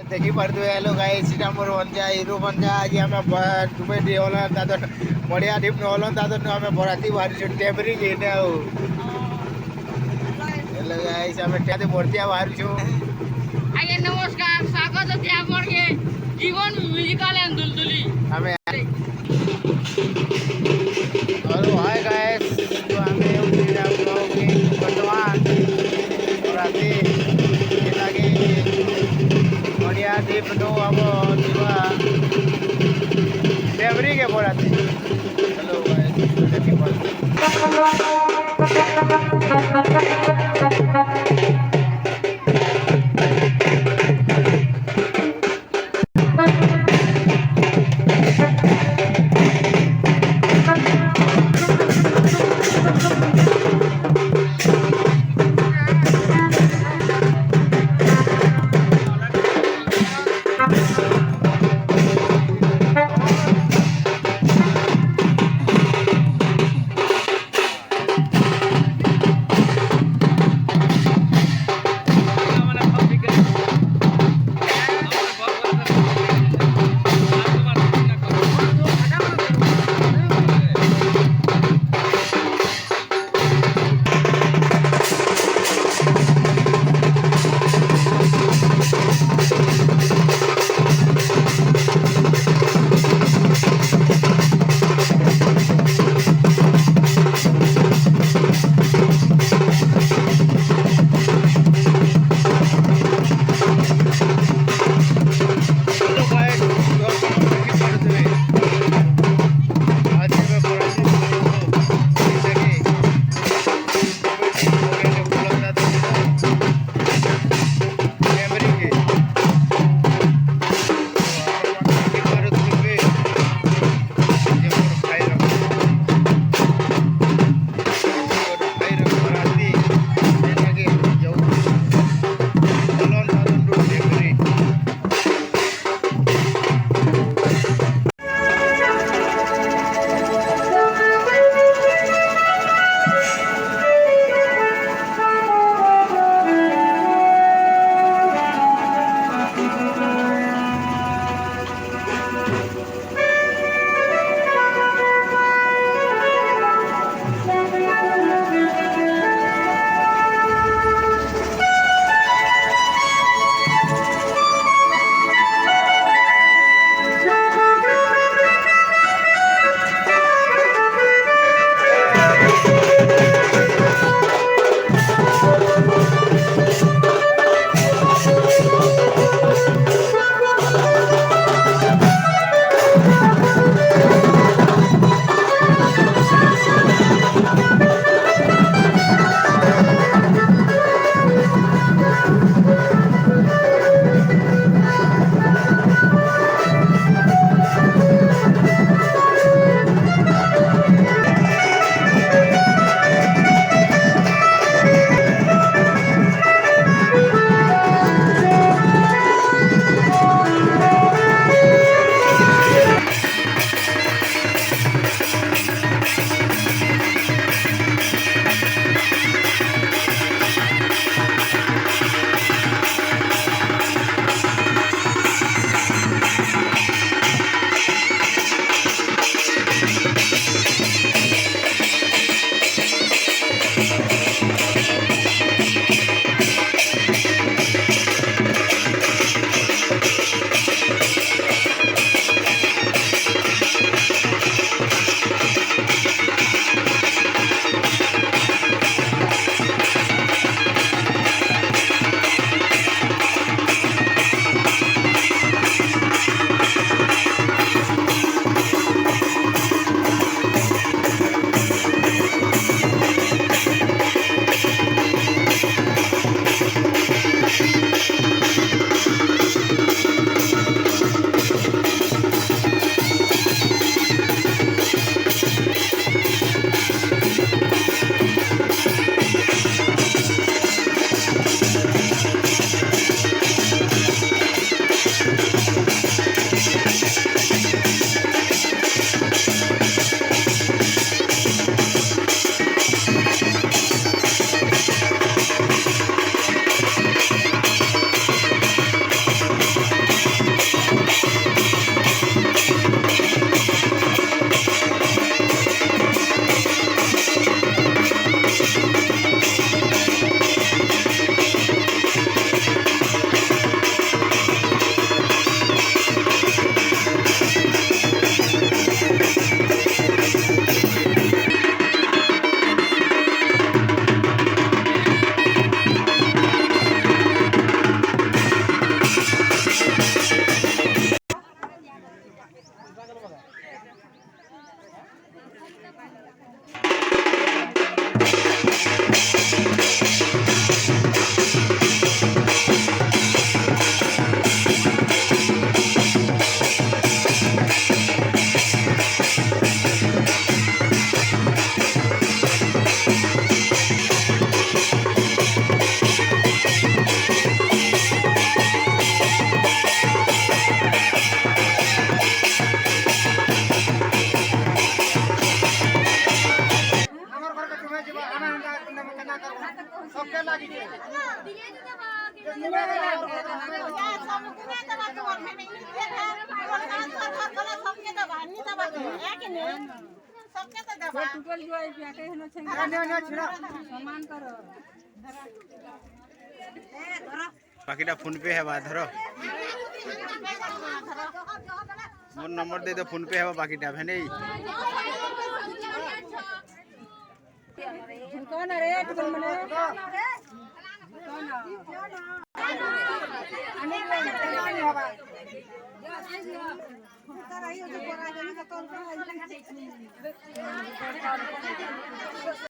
देखी पारे hello guys सीटा मोर बंजा हिरो बंजा आज आम दुबई डी हल दादर बढ़िया टीम हल दादर आम बराती बाहर टेबरी हेलो गाइस आम टेबरी बर्तिया बाहर आगे नमस्कार स्वागत है আমার के जीवन म्यूजिकल एंड दुलदुली हमें और हाय गाइस तो हमें उठिरा ब्लॉग के वर्तमान बराती लगे बढ़िया दीप नो अब दिवा टेबरी के बराती हेलो गाइस देखी पारे বাকিটা ফোন পে হেবা ধর মোর নম্বর দে তো ফোন পে হেবা বাকিটা ভেনেই